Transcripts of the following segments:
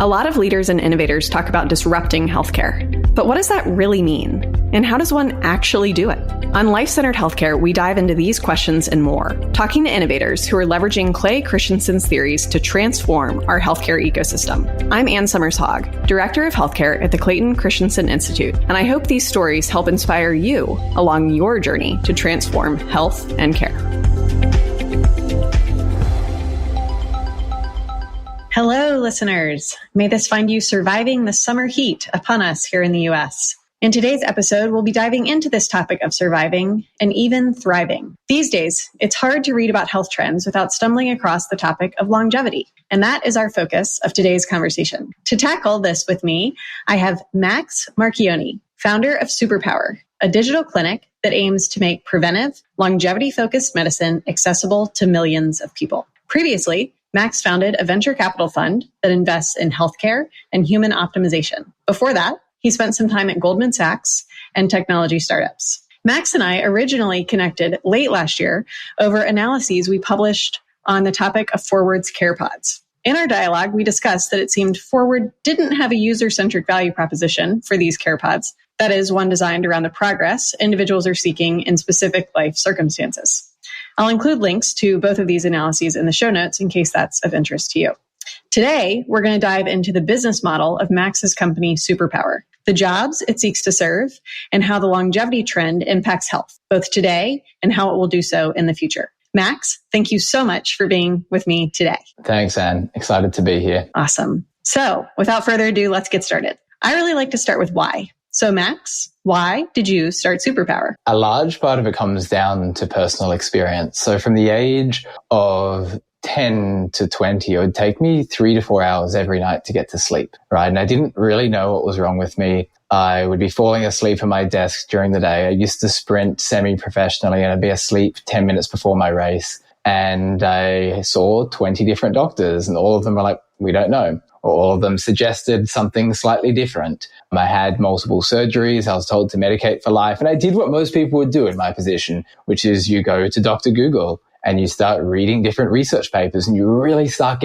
A lot of leaders and innovators talk about disrupting healthcare. But what does that really mean? And how does one actually do it? On Life-Centered Healthcare, we dive into these questions and more, talking to innovators who are leveraging Clay Christensen's theories to transform our healthcare ecosystem. I'm Ann Summers-Hogg, Director of Healthcare at the Clayton Christensen Institute, and I hope these stories help inspire you along your journey to transform health and care. Hello, listeners. May this find you surviving the summer heat upon us here in the U.S. In today's episode, we'll be diving into this topic of surviving and even thriving. These days, it's hard to read about health trends without stumbling across the topic of longevity. And that is our focus of today's conversation. To tackle this with me, I have Max Marchione, founder of Superpower, a digital clinic that aims to make preventive, longevity-focused medicine accessible to millions of people. Previously, Max founded a venture capital fund that invests in healthcare and human optimization. Before that, he spent some time at Goldman Sachs and technology startups. Max and I originally connected late last year over analyses we published on the topic of Forward's care pods. In our dialogue, we discussed that it seemed Forward didn't have a user-centric value proposition for these care pods. That is, one designed around the progress individuals are seeking in specific life circumstances. I'll include links to both of these analyses in the show notes in case that's of interest to you. Today, we're going to dive into the business model of Max's company, Superpower, the jobs it seeks to serve, and how the longevity trend impacts health, both today and how it will do so in the future. Max, thank you so much for being with me today. Thanks, Anne. Excited to be here. Awesome. So, without further ado, let's get started. I really like to start with why. So Max, why did you start Superpower? A large part of it comes down to personal experience. So from the age of 10 to 20, it would take me 3 to 4 hours every night to get to sleep, right? And I didn't really know what was wrong with me. I would be falling asleep at my desk during the day. I used to sprint semi-professionally and I'd be asleep 10 minutes before my race. And I saw 20 different doctors and all of them were like, we don't know. Or all of them suggested something slightly different. I had multiple surgeries. I was told to medicate for life. And I did what most people would do in my position, which is you go to Dr. Google and you start reading different research papers and you really start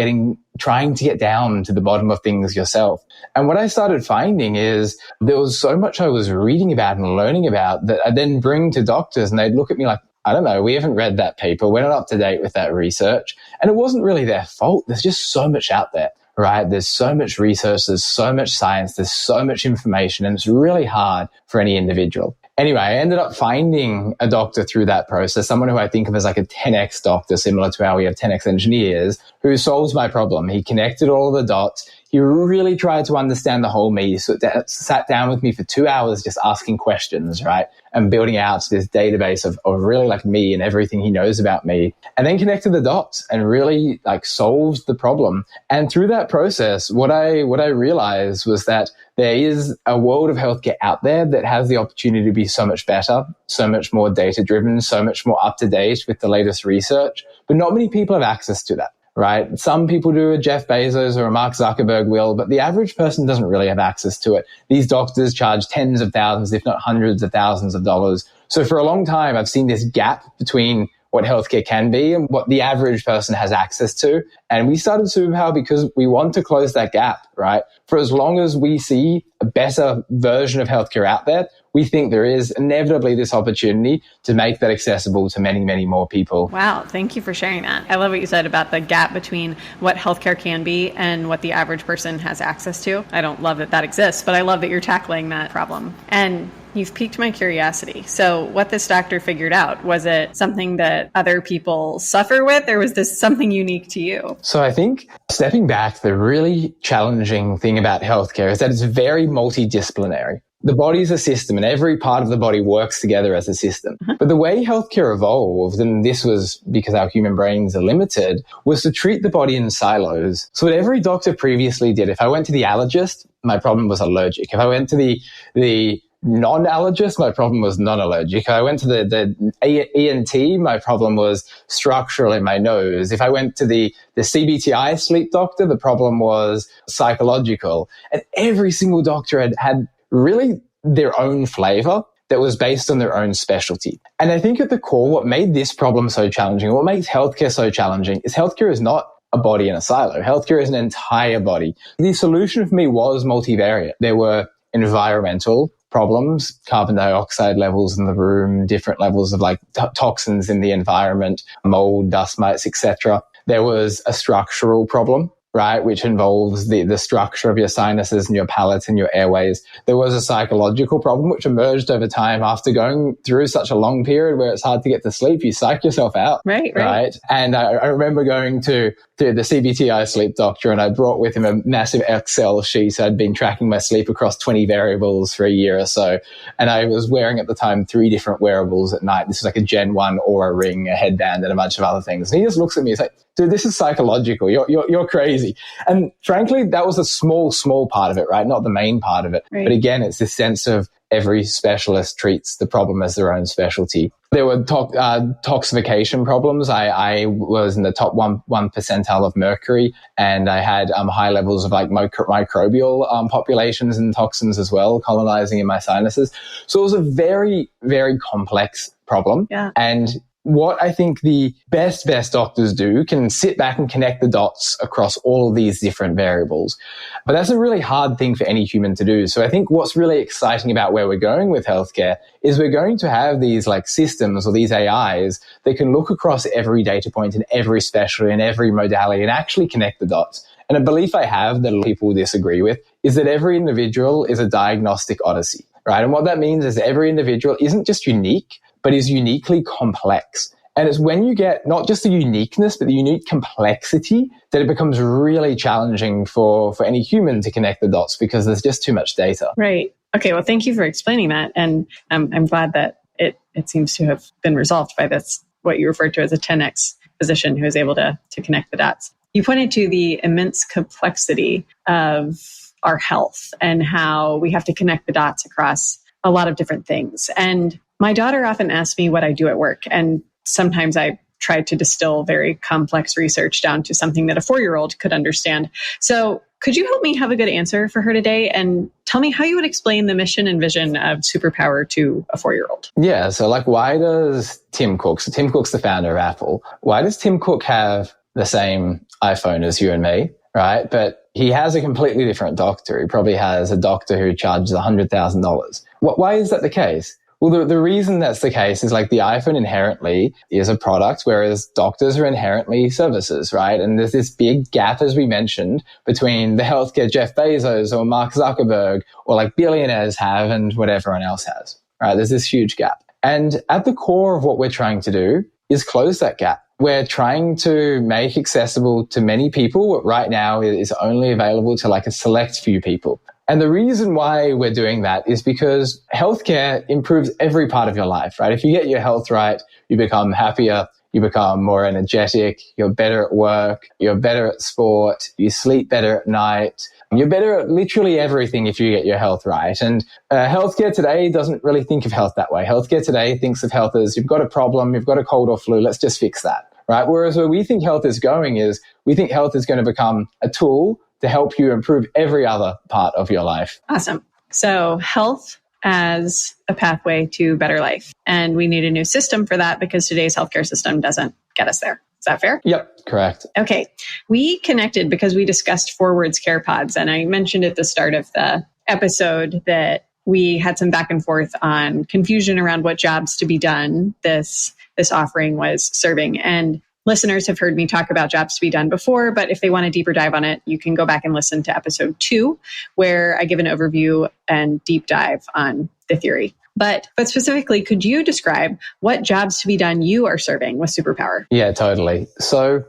trying to get down to the bottom of things yourself. And what I started finding is there was so much I was reading about and learning about that I then bring to doctors and they'd look at me like, I don't know, we haven't read that paper. We're not up to date with that research. And it wasn't really their fault. There's just so much out there. Right? There's so much research, there's so much science, there's so much information, and it's really hard for any individual. Anyway, I ended up finding a doctor through that process, someone who I think of as like a 10x doctor, similar to how we have 10x engineers, who solves my problem. He connected all of the dots. He really tried to understand the whole me. So sat down with me for 2 hours just asking questions, right? And building out this database of really like me and everything he knows about me. And then connected the dots and really like solved the problem. And through that process, what I realized was that there is a world of healthcare out there that has the opportunity to be so much better, so much more data-driven, so much more up-to-date with the latest research. But not many people have access to that. Right? Some people do, a Jeff Bezos or a Mark Zuckerberg will, but the average person doesn't really have access to it. These doctors charge tens of thousands, if not hundreds of thousands of dollars. So for a long time, I've seen this gap between what healthcare can be and what the average person has access to. And we started Superpower because we want to close that gap, right? For as long as we see a better version of healthcare out there, we think there is inevitably this opportunity to make that accessible to many, many more people. Wow. Thank you for sharing that. I love what you said about the gap between what healthcare can be and what the average person has access to. I don't love that exists, but I love that you're tackling that problem. And you've piqued my curiosity. So what this doctor figured out, was it something that other people suffer with, or was this something unique to you? So I think stepping back, the really challenging thing about healthcare is that it's very multidisciplinary. The body is a system and every part of the body works together as a system. But the way healthcare evolved, and this was because our human brains are limited, was to treat the body in silos. So what every doctor previously did, if I went to the allergist, my problem was allergic. If I went to the non-allergist, my problem was non-allergic. If I went to the ENT, my problem was structural in my nose. If I went to the CBTI sleep doctor, the problem was psychological. And every single doctor had really their own flavor that was based on their own specialty. And I think at the core, what made this problem so challenging, what makes healthcare so challenging, is healthcare is not a body in a silo. Healthcare is an entire body. The solution for me was multivariate. There were environmental problems, carbon dioxide levels in the room, different levels of like toxins in the environment, mold, dust mites, etc. There was a structural problem, right, which involves the structure of your sinuses and your palate and your airways. There was a psychological problem, which emerged over time after going through such a long period where it's hard to get to sleep. You psych yourself out. Right. And I remember going to the CBTI sleep doctor, and I brought with him a massive Excel sheet. I'd been tracking my sleep across 20 variables for a year or so. And I was wearing at the time 3 different wearables at night. This was like a Gen 1 Aura ring, a headband, and a bunch of other things. And he just looks at me and he's like, dude, this is psychological. You're crazy. And frankly, that was a small part of it, right? Not the main part of it. Right. But again, it's this sense of every specialist treats the problem as their own specialty. There were toxification problems. I was in the top 1 percentile of mercury, and I had high levels of like microbial populations and toxins as well, colonizing in my sinuses. So it was a very, very complex problem. Yeah. And what I think the best doctors do can sit back and connect the dots across all of these different variables. But that's a really hard thing for any human to do. So I think what's really exciting about where we're going with healthcare is we're going to have these like systems or these AIs that can look across every data point in every specialty and every modality and actually connect the dots. And a belief I have that people disagree with is that every individual is a diagnostic odyssey, right? And what that means is that every individual isn't just unique, but is uniquely complex. And it's when you get not just the uniqueness, but the unique complexity that it becomes really challenging for any human to connect the dots because there's just too much data. Right. Okay. Well, thank you for explaining that. And I'm glad that it seems to have been resolved by this, what you referred to as a 10X physician who is able to connect the dots. You pointed to the immense complexity of our health and how we have to connect the dots across a lot of different things. And my daughter often asks me what I do at work, and sometimes I try to distill very complex research down to something that a 4-year-old could understand. So could you help me have a good answer for her today and tell me how you would explain the mission and vision of Superpower to a 4-year-old? Yeah, so like why does Tim Cook, so Tim Cook's the founder of Apple, why does Tim Cook have the same iPhone as you and me, right? But he has a completely different doctor. He probably has a doctor who charges $100,000. Why is that the case? Well, the reason that's the case is like the iPhone inherently is a product, whereas doctors are inherently services, right? And there's this big gap, as we mentioned, between the healthcare Jeff Bezos or Mark Zuckerberg or like billionaires have and what everyone else has, right? There's this huge gap. And at the core of what we're trying to do is close that gap. We're trying to make accessible to many people what right now is only available to like a select few people. And the reason why we're doing that is because healthcare improves every part of your life, right? If you get your health right, you become happier, you become more energetic, you're better at work, you're better at sport, you sleep better at night, you're better at literally everything if you get your health right. And healthcare today doesn't really think of health that way. Healthcare today thinks of health as you've got a problem, you've got a cold or flu, let's just fix that, right? Whereas where we think health is going is we think health is going to become a tool to help you improve every other part of your life. Awesome. So health as a pathway to better life. And we need a new system for that because today's healthcare system doesn't get us there. Is that fair? Yep, correct. Okay. We connected because we discussed Forward's Care Pods. And I mentioned at the start of the episode that we had some back and forth on confusion around what jobs to be done this offering was serving. And listeners have heard me talk about jobs to be done before, but if they want a deeper dive on it, you can go back and listen to episode 2, where I give an overview and deep dive on the theory. But specifically, could you describe what jobs to be done you are serving with Superpower? Yeah, totally. So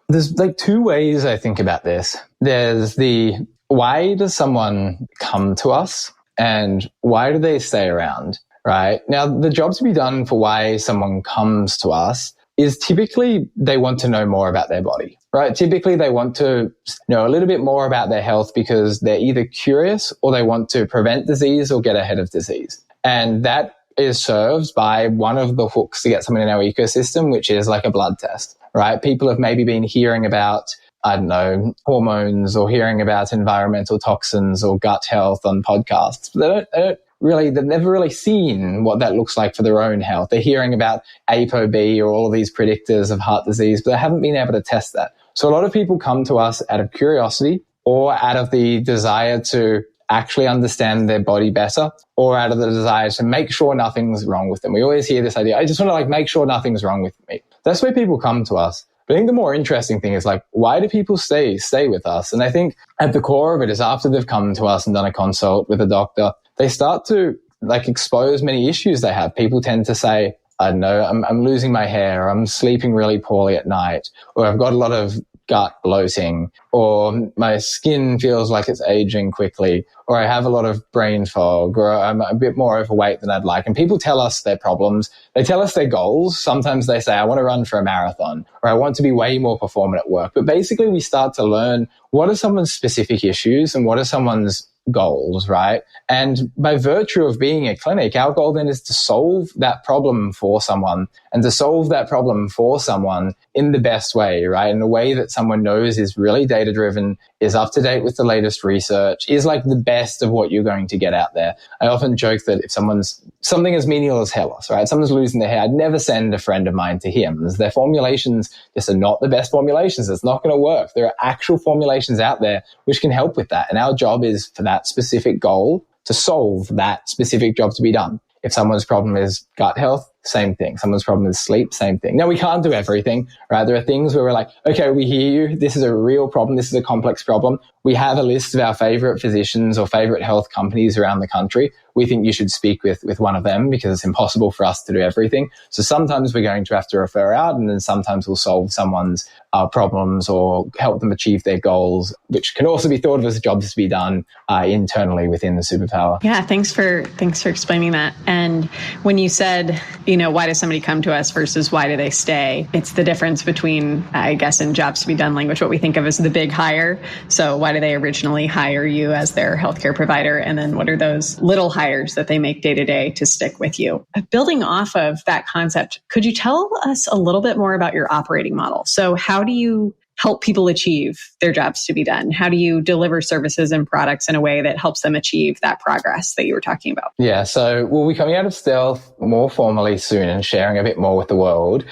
there's like 2 ways I think about this. There's the why does someone come to us and why do they stay around, right? Now, the job to be done for why someone comes to us is typically they want to know more about their body, right? Typically they want to know a little bit more about their health because they're either curious or they want to prevent disease or get ahead of disease. And that is served by one of the hooks to get someone in our ecosystem, which is like a blood test, right? People have maybe been hearing about, I don't know, hormones or hearing about environmental toxins or gut health on podcasts. But they don't they've never really seen what that looks like for their own health. They're hearing about ApoB or all of these predictors of heart disease, but they haven't been able to test that. So a lot of people come to us out of curiosity or out of the desire to actually understand their body better, or out of the desire to make sure nothing's wrong with them. We always hear this idea, I just want to like make sure nothing's wrong with me. That's where people come to us. But I think the more interesting thing is like, why do people stay with us? And I think at the core of it is after they've come to us and done a consult with a doctor, they start to like expose many issues they have. People tend to say, I don't know, I'm losing my hair, I'm sleeping really poorly at night, or I've got a lot of gut bloating, or my skin feels like it's aging quickly, or I have a lot of brain fog, or I'm a bit more overweight than I'd like. And people tell us their problems. They tell us their goals. Sometimes they say, I want to run for a marathon, or I want to be way more performant at work. But basically we start to learn what are someone's specific issues and what are someone's goals, right? And by virtue of being a clinic, our goal then is to solve that problem for someone, and to solve that problem for someone in the best way, right? In a way that someone knows is really data-driven, is up to date with the latest research, is like the best of what you're going to get out there. I often joke that if something as menial as hair loss, right? Someone's losing their hair, I'd never send a friend of mine to Hims. Their formulations just are not the best formulations. It's not going to work. There are actual formulations out there which can help with that. And our job is for that specific goal to solve that specific job to be done. If someone's problem is gut health, same thing. Someone's problem is sleep, same thing. Now, we can't do everything, right? There are things where we're like, okay, we hear you. This is a real problem. This is a complex problem. We have a list of our favorite physicians or favorite health companies around the country. We think you should speak with one of them because it's impossible for us to do everything. So sometimes we're going to have to refer out, and then sometimes we'll solve someone's problems or help them achieve their goals, which can also be thought of as jobs to be done internally within the Superpower. Yeah, thanks for explaining that. And when you said, why does somebody come to us versus why do they stay? It's the difference between, I guess, in jobs to be done language, what we think of as the big hire. So why do they originally hire you as their healthcare provider? And then what are those little hires that they make day to day to stick with you? Building off of that concept, could you tell us a little bit more about your operating model? So how do you help people achieve their jobs to be done? How do you deliver services and products in a way that helps them achieve that progress that you were talking about? Yeah, so we'll be coming out of stealth more formally soon and sharing a bit more with the world.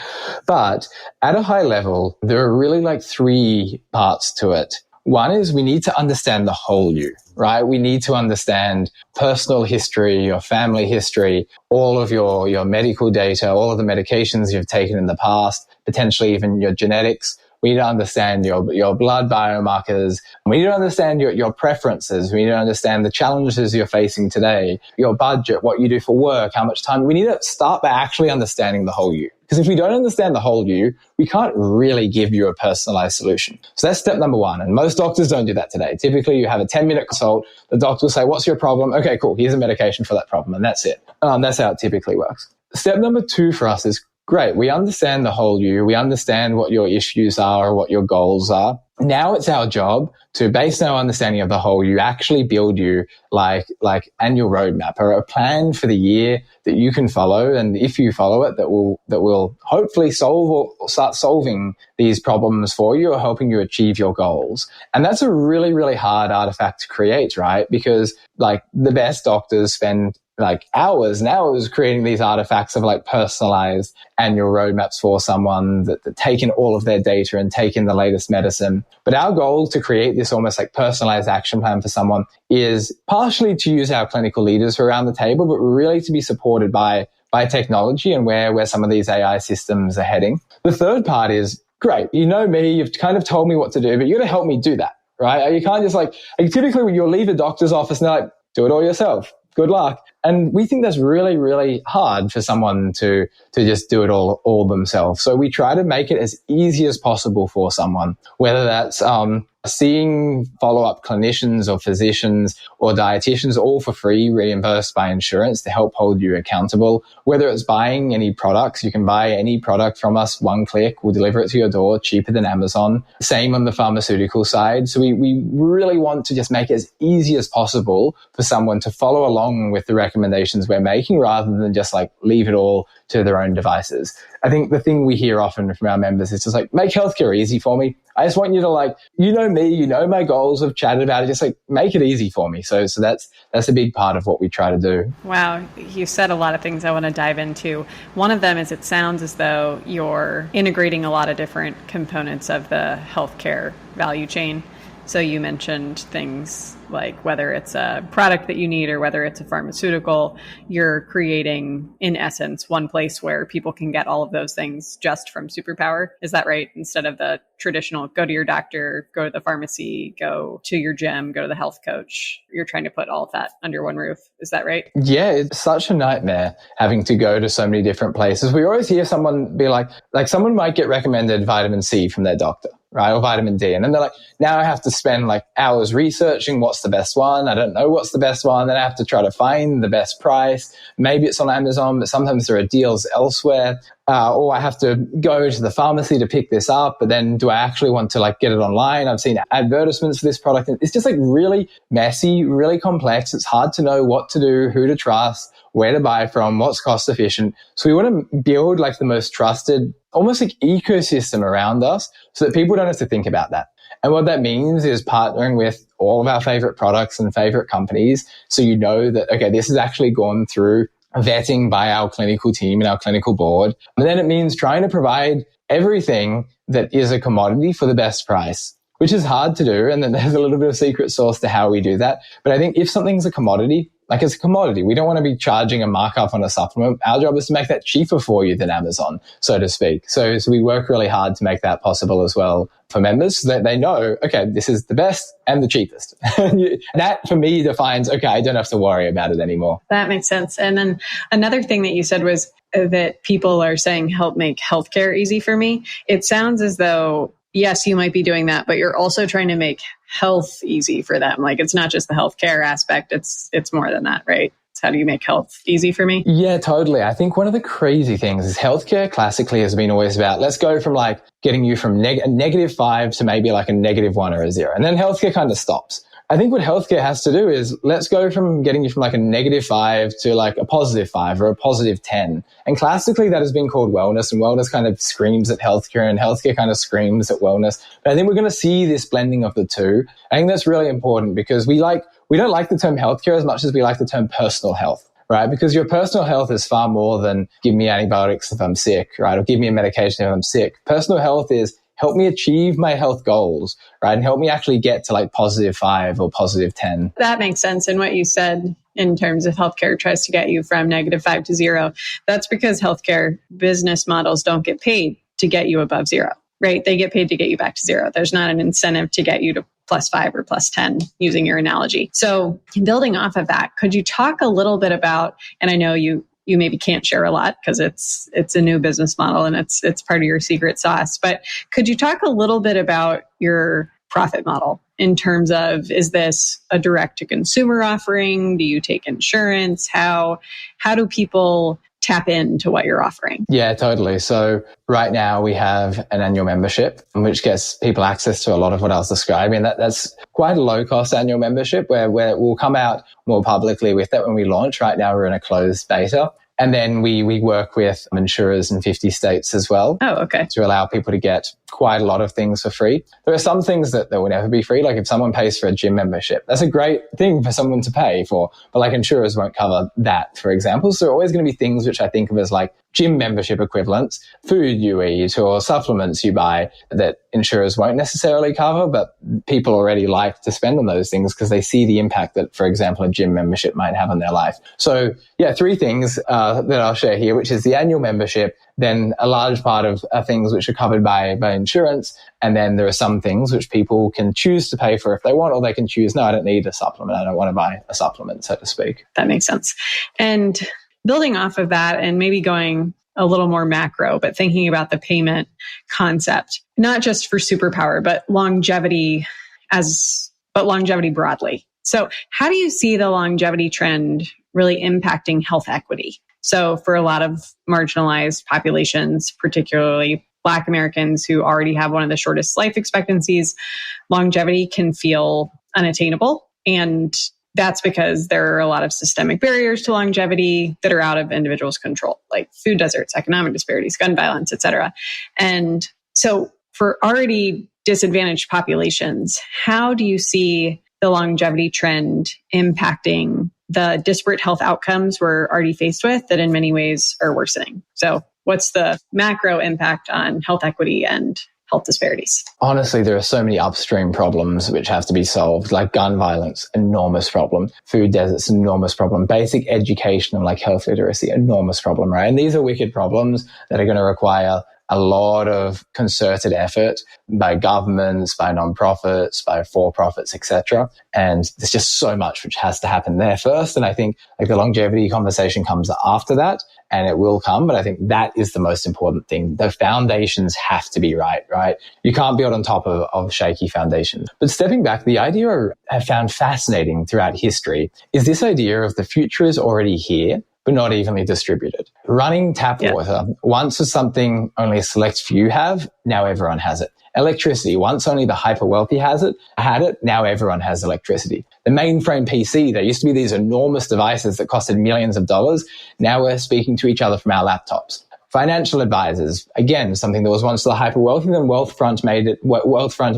But at a high level, there are really like 3 parts to it. One is we need to understand the whole you, right? We need to understand personal history, your family history, all of your medical data, all of the medications you've taken in the past, potentially even your genetics. We need to understand your blood biomarkers. We need to understand your preferences. We need to understand the challenges you're facing today, your budget, what you do for work, how much time. We need to start by actually understanding the whole you. Because if we don't understand the whole you, we can't really give you a personalized solution. So that's step number 1. And most doctors don't do that today. Typically, you have a 10-minute consult. The doctor will say, what's your problem? Okay, cool. Here's a medication for that problem. And that's it. That's how it typically works. Step number 2 for us is, great, we understand the whole you. We understand what your issues are or what your goals are. Now it's our job to, based on our understanding of the whole you, actually build you like annual roadmap or a plan for the year that you can follow. And if you follow it, that will hopefully solve or start solving these problems for you or helping you achieve your goals. And that's a really, really hard artifact to create, right? Because like the best doctors spend like hours and hours creating these artifacts of like personalized annual roadmaps for someone that take in all of their data and take in the latest medicine. But our goal to create this almost like personalized action plan for someone is partially to use our clinical leaders who are around the table, but really to be supported by technology and where some of these AI systems are heading. The third part is, great, you know me, you've kind of told me what to do, but you got to help me do that, right? You can't just like typically when you'll leave a doctor's office and they're like, do it all yourself. Good luck. And we think that's really, really hard for someone to just do it all themselves. So we try to make it as easy as possible for someone, whether that's seeing follow-up clinicians or physicians or dietitians, all for free, reimbursed by insurance to help hold you accountable. Whether it's buying any products, you can buy any product from us, one click, we'll deliver it to your door, cheaper than Amazon. Same on the pharmaceutical side. So we really want to just make it as easy as possible for someone to follow along with the recommendations recommendations we're making rather than just like leave it all to their own devices. I think the thing we hear often from our members is just like, make healthcare easy for me. I just want you to like, you know me, you know my goals, we've chatted about it, just like make it easy for me. So that's a big part of what we try to do. Wow, you said a lot of things I want to dive into. One of them is it sounds as though you're integrating a lot of different components of the healthcare value chain. So you mentioned things like whether it's a product that you need or whether it's a pharmaceutical, you're creating, in essence, one place where people can get all of those things just from Superpower. Is that right? Instead of the traditional go to your doctor, go to the pharmacy, go to your gym, go to the health coach. You're trying to put all of that under one roof. Is that right? Yeah, it's such a nightmare having to go to so many different places. We always hear someone be like someone might get recommended vitamin C from their doctor, right? Or vitamin D. And then they're like, now I have to spend like hours researching what's the best one. I don't know what's the best one. Then I have to try to find the best price. Maybe it's on Amazon, but sometimes there are deals elsewhere. Or I have to go to the pharmacy to pick this up, but then do I actually want to like get it online? I've seen advertisements for this product. It's just like really messy, really complex. It's hard to know what to do, who to trust, where to buy from, what's cost efficient. So we want to build like the most trusted, almost like ecosystem around us so that people don't have to think about that. And what that means is partnering with all of our favorite products and favorite companies. So you know that, okay, this has actually gone through vetting by our clinical team and our clinical board. And then it means trying to provide everything that is a commodity for the best price, which is hard to do. And then there's a little bit of secret sauce to how we do that. But I think if something's a commodity, like it's a commodity, we don't want to be charging a markup on a supplement. Our job is to make that cheaper for you than Amazon, so to speak. So we work really hard to make that possible as well for members so that they know, okay, this is the best and the cheapest. That for me defines, okay, I don't have to worry about it anymore. That makes sense. And then another thing that you said was that people are saying, help make healthcare easy for me. It sounds as though, yes, you might be doing that, but you're also trying to make health easy for them. Like it's not just the healthcare aspect. It's more than that, right? It's how do you make health easy for me? Yeah, totally. I think one of the crazy things is healthcare classically has been always about, let's go from like getting you from a -5 to maybe like a -1 or a 0. And then healthcare kind of stops. I think what healthcare has to do is let's go from getting you from like a -5 to like a +5 or a +10. And classically that has been called wellness, and wellness kind of screams at healthcare and healthcare kind of screams at wellness. But I think we're going to see this blending of the two. I think that's really important because we don't like the term healthcare as much as we like the term personal health. Right? Because your personal health is far more than give me antibiotics if I'm sick, right? Or give me a medication if I'm sick. Personal health is help me achieve my health goals, right? And help me actually get to like +5 or +10. That makes sense. And what you said in terms of healthcare tries to get you from -5 to 0. That's because healthcare business models don't get paid to get you above 0, right? They get paid to get you back to 0. There's not an incentive to get you to +5 or +10 using your analogy. So building off of that, could you talk a little bit about, and I know you maybe can't share a lot because it's a new business model and it's part of your secret sauce, but could you talk a little bit about your profit model in terms of, is this a direct to consumer offering? Do you take insurance? How do people tap into what you're offering? Yeah, totally. So right now we have an annual membership, which gets people access to a lot of what I was describing. That's quite a low cost annual membership where we'll come out more publicly with that when we launch. Right now we're in a closed beta. And then we work with insurers in 50 states as well. Oh, okay. To allow people to get quite a lot of things for free. There are some things that will never be free. Like if someone pays for a gym membership, that's a great thing for someone to pay for. But like insurers won't cover that, for example. So there are always going to be things which I think of as like gym membership equivalents, food you eat or supplements you buy that insurers won't necessarily cover, but people already like to spend on those things because they see the impact that, for example, a gym membership might have on their life. So yeah, 3 things that I'll share here, which is the annual membership, then a large part of things which are covered by insurance, and then there are some things which people can choose to pay for if they want, or they can choose, no, I don't need a supplement, I don't want to buy a supplement, so to speak. That makes sense. And building off of that and maybe going a little more macro, but thinking about the payment concept, not just for Superpower, but longevity broadly. So how do you see the longevity trend really impacting health equity? So for a lot of marginalized populations, particularly Black Americans who already have one of the shortest life expectancies, longevity can feel unattainable. And that's because there are a lot of systemic barriers to longevity that are out of individuals' control, like food deserts, economic disparities, gun violence, et cetera. And so for already disadvantaged populations, how do you see the longevity trend impacting the disparate health outcomes we're already faced with that in many ways are worsening? So what's the macro impact on health equity and health disparities? Honestly, there are so many upstream problems which have to be solved, like gun violence, enormous problem. Food deserts, enormous problem. Basic education and like health literacy, enormous problem, right? And these are wicked problems that are going to require a lot of concerted effort by governments, by nonprofits, by for-profits, etc. And there's just so much which has to happen there first. And I think like the longevity conversation comes after that, and it will come. But I think that is the most important thing. The foundations have to be right? You can't build on top of shaky foundations. But stepping back, the idea I found fascinating throughout history is this idea of the future is already here, but not evenly distributed. Running tap water once was something only a select few have, now everyone has it. Electricity, once only the hyper wealthy had it, now everyone has electricity. The mainframe PC, there used to be these enormous devices that costed millions of dollars. Now we're speaking to each other from our laptops. Financial advisors, again, something that was once the hyper wealthy, then Wealthfront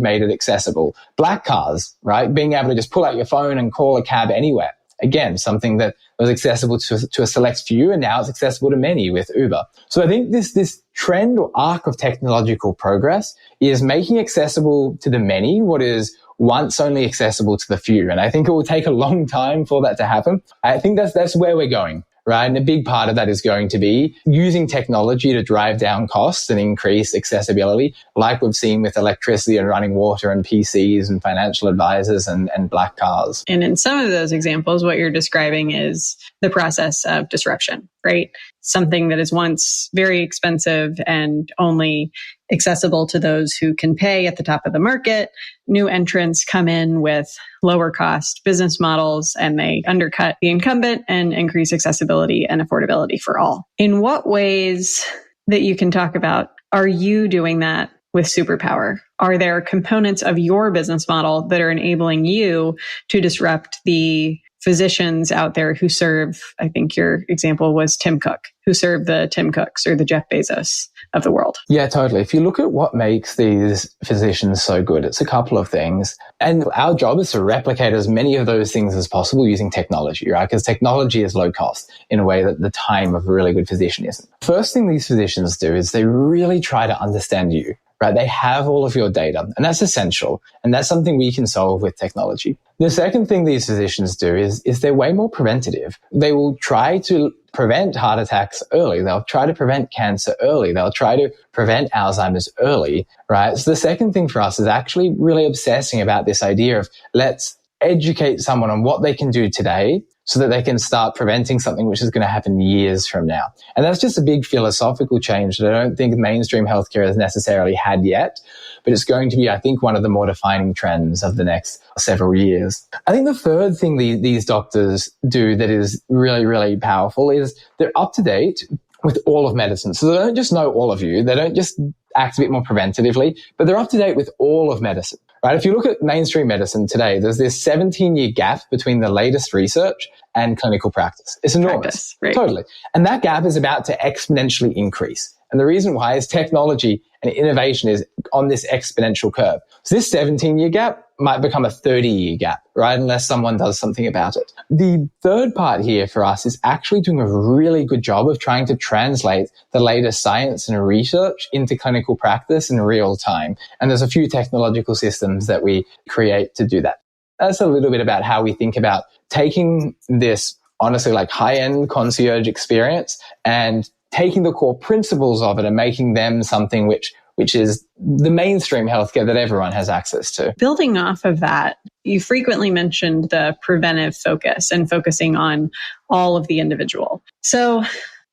made it accessible. Black cars, right? Being able to just pull out your phone and call a cab anywhere. Again, something that was accessible to a select few, and now it's accessible to many with Uber. So I think this trend or arc of technological progress is making accessible to the many what is once only accessible to the few. And I think it will take a long time for that to happen. I think that's where we're going, right? And a big part of that is going to be using technology to drive down costs and increase accessibility, like we've seen with electricity and running water and PCs and financial advisors and black cars. And in some of those examples, what you're describing is the process of disruption, right? Something that is once very expensive and only accessible to those who can pay at the top of the market. New entrants come in with lower cost business models, and they undercut the incumbent and increase accessibility and affordability for all. In what ways that you can talk about are you doing that with Superpower? Are there components of your business model that are enabling you to disrupt the physicians out there who serve, I think your example was Tim Cook, who serve the Tim Cooks or the Jeff Bezos of the world? Yeah, totally. If you look at what makes these physicians so good, it's a couple of things. And our job is to replicate as many of those things as possible using technology, right? Because technology is low cost in a way that the time of a really good physician isn't. First thing these physicians do is they really try to understand you, right? They have all of your data, and that's essential. And that's something we can solve with technology. The second thing these physicians do is they're way more preventative. They will try to prevent heart attacks early. They'll try to prevent cancer early. They'll try to prevent Alzheimer's early, right? So the second thing for us is actually really obsessing about this idea of let's educate someone on what they can do today so that they can start preventing something which is going to happen years from now. And that's just a big philosophical change that I don't think mainstream healthcare has necessarily had yet, but it's going to be, I think, one of the more defining trends of the next several years. I think the third thing these doctors do that is really, really powerful is they're up to date with all of medicine. So they don't just know all of you. They don't just act a bit more preventatively, but they're up to date with all of medicine. Right? If you look at mainstream medicine today, there's this 17-year gap between the latest research and clinical practice. It's enormous. Right. Totally. And that gap is about to exponentially increase. And the reason why is technology and innovation is on this exponential curve. So this 17-year gap might become a 30-year gap, right? Unless someone does something about it. The third part here for us is actually doing a really good job of trying to translate the latest science and research into clinical practice in real time. And there's a few technological systems that we create to do that. That's a little bit about how we think about taking this, honestly, like high-end concierge experience and taking the core principles of it and making them something which is the mainstream healthcare that everyone has access to. Building off of that, you frequently mentioned the preventive focus and focusing on all of the individual. So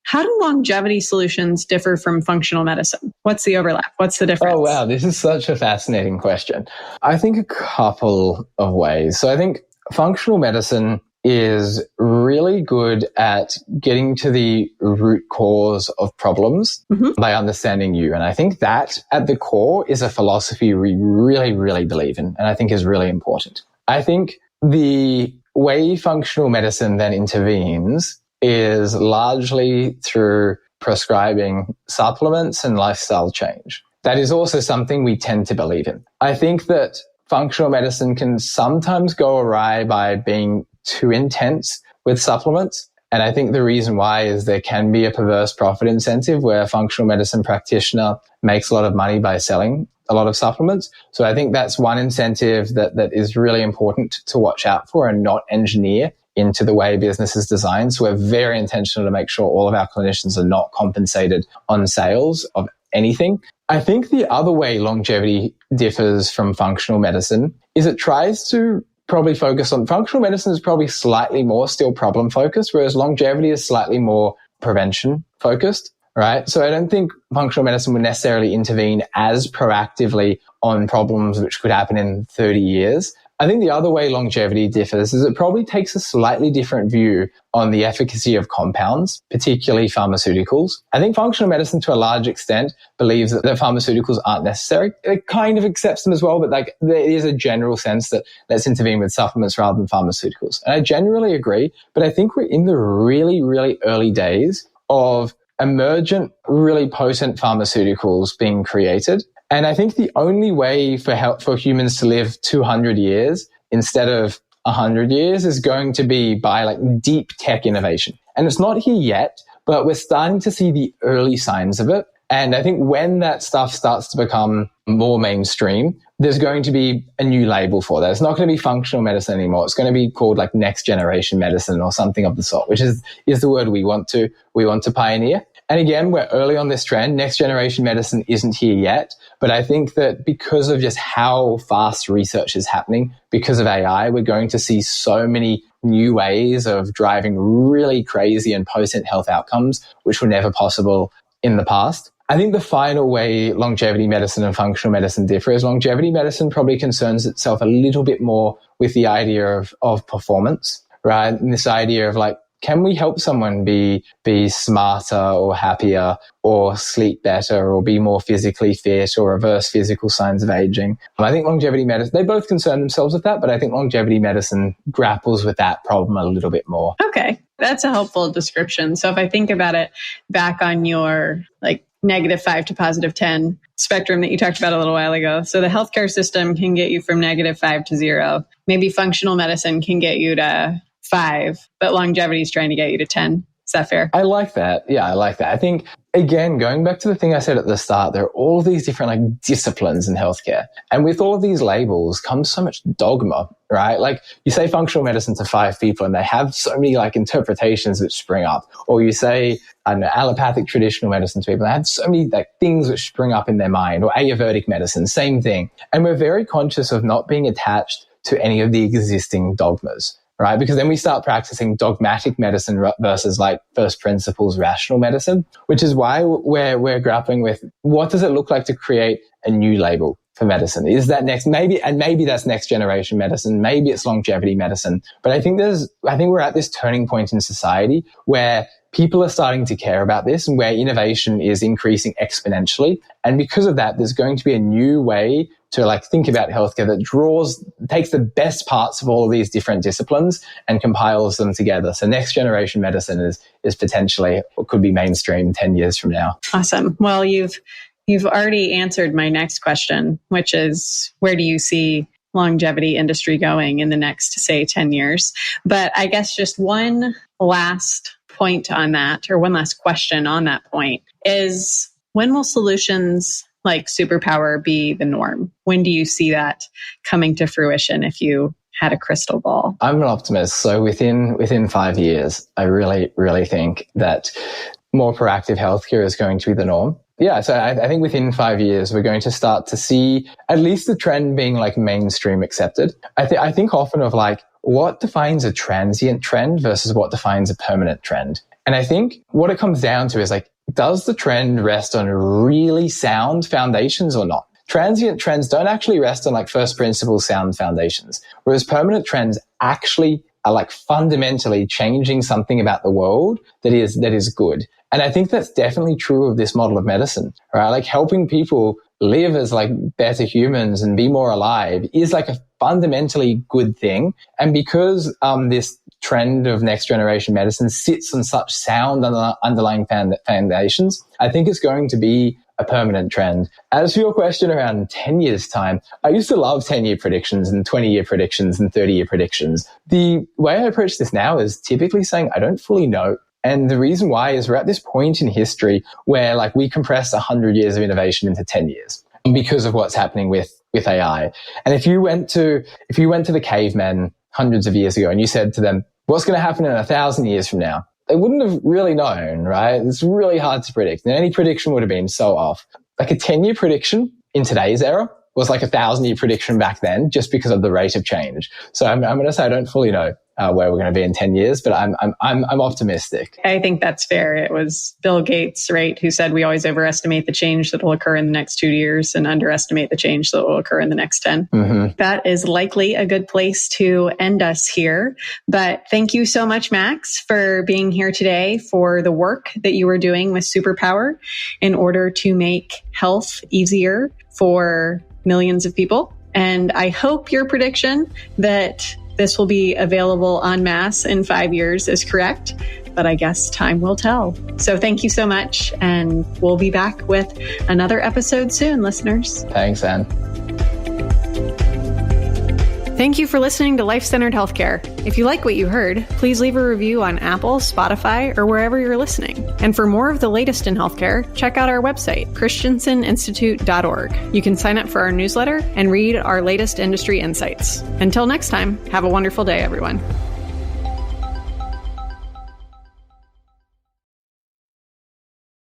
how do longevity solutions differ from functional medicine? What's the overlap? What's the difference? Oh, wow. This is such a fascinating question. I think a couple of ways. So I think functional medicine is really good at getting to the root cause of problems by understanding you. And I think that at the core is a philosophy we really, really believe in and I think is really important. I think the way functional medicine then intervenes is largely through prescribing supplements and lifestyle change. That is also something we tend to believe in. I think that functional medicine can sometimes go awry by being too intense with supplements. And I think the reason why is there can be a perverse profit incentive where a functional medicine practitioner makes a lot of money by selling a lot of supplements. So I think that's one incentive that is really important to watch out for and not engineer into the way business is designed. So we're very intentional to make sure all of our clinicians are not compensated on sales of anything. I think the other way longevity differs from functional medicine is it tries to probably focus on functional medicine is probably slightly more still problem focused, whereas longevity is slightly more prevention focused, right? So I don't think functional medicine would necessarily intervene as proactively on problems which could happen in 30 years. I think the other way longevity differs is it probably takes a slightly different view on the efficacy of compounds, particularly pharmaceuticals. I think functional medicine to a large extent believes that the pharmaceuticals aren't necessary. It kind of accepts them as well, but like there is a general sense that let's intervene with supplements rather than pharmaceuticals. And I generally agree, but I think we're in the really, really early days of emergent, really potent pharmaceuticals being created. And I think the only way for humans to live 200 years instead of 100 years is going to be by like deep tech innovation. And it's not here yet, but we're starting to see the early signs of it. And I think when that stuff starts to become more mainstream, there's going to be a new label for that. It's not going to be functional medicine anymore. It's going to be called like next generation medicine or something of the sort, which is the word we want to pioneer. And again, we're early on this trend. Next generation medicine isn't here yet. But I think that because of just how fast research is happening, because of AI, we're going to see so many new ways of driving really crazy and potent health outcomes, which were never possible in the past. I think the final way longevity medicine and functional medicine differ is longevity medicine probably concerns itself a little bit more with the idea of performance, right? And this idea of like, can we help someone be smarter or happier or sleep better or be more physically fit or reverse physical signs of aging? And I think longevity medicine, they both concern themselves with that, but I think longevity medicine grapples with that problem a little bit more. Okay, that's a helpful description. So if I think about it back on your like -5 to +10 spectrum that you talked about a little while ago. So the healthcare system can get you from -5 to 0. Maybe functional medicine can get you to 5, but longevity is trying to get you to 10. Is that fair? I like that. Yeah, I like that. I think, again, going back to the thing I said at the start, there are all of these different like disciplines in healthcare. And with all of these labels comes so much dogma, right? Like you say functional medicine to 5 people and they have so many like interpretations which spring up. Or you say, I don't know, allopathic traditional medicine to people, they have so many like things which spring up in their mind. Or Ayurvedic medicine, same thing. And we're very conscious of not being attached to any of the existing dogmas. Right? Because then we start practicing dogmatic medicine versus like first principles rational medicine, which is why we're grappling with what does it look like to create a new label for medicine? Is that maybe that's next generation medicine, maybe it's longevity medicine. But I think we're at this turning point in society where people are starting to care about this and where innovation is increasing exponentially. And because of that, there's going to be a new way to like think about healthcare that takes the best parts of all of these different disciplines and compiles them together. So next generation medicine is potentially what could be mainstream 10 years from now. Awesome. Well, you've already answered my next question, which is where do you see longevity industry going in the next, say, 10 years? But I guess just one last point on that, or one last question on that point, is when will solutions like Superpower be the norm? When do you see that coming to fruition if you had a crystal ball? I'm an optimist. So within 5 years, I really, really think that more proactive healthcare is going to be the norm. Yeah, so I think within 5 years, we're going to start to see at least the trend being like mainstream accepted. I think often of like, what defines a transient trend versus what defines a permanent trend? And I think what it comes down to is like, does the trend rest on really sound foundations or not? Transient trends don't actually rest on like first principles sound foundations, whereas permanent trends actually are like fundamentally changing something about the world that is good. And I think that's definitely true of this model of medicine, right? Like helping people live as like better humans and be more alive is like a fundamentally good thing. And because this trend of next generation medicine sits on such sound underlying foundations, I think it's going to be a permanent trend. As for your question around 10 years time, I used to love 10-year predictions and 20-year predictions and 30-year predictions. The way I approach this now is typically saying I don't fully know. And the reason why is we're at this point in history where like we compress 100 years of innovation into 10 years because of what's happening with AI. And if you went to the cavemen hundreds of years ago and you said to them, what's going to happen in 1,000 years from now? They wouldn't have really known, right? It's really hard to predict. And any prediction would have been so off. Like a 10-year prediction in today's era was like a 1,000-year prediction back then, just because of the rate of change. So I'm going to say I don't fully know where we're going to be in 10 years, but I'm optimistic. I think that's fair. It was Bill Gates, right, who said we always overestimate the change that will occur in the next 2 years and underestimate the change that will occur in the next 10. Mm-hmm. That is likely a good place to end us here. But thank you so much, Max, for being here today, for the work that you are doing with Superpower in order to make health easier for millions of people. And I hope your prediction that this will be available en masse in 5 years is correct, but I guess time will tell. So thank you so much, and we'll be back with another episode soon, listeners. Thanks, Anne. Thank you for listening to Life-Centered Healthcare. If you like what you heard, please leave a review on Apple, Spotify, or wherever you're listening. And for more of the latest in healthcare, check out our website, christenseninstitute.org. You can sign up for our newsletter and read our latest industry insights. Until next time, have a wonderful day, everyone.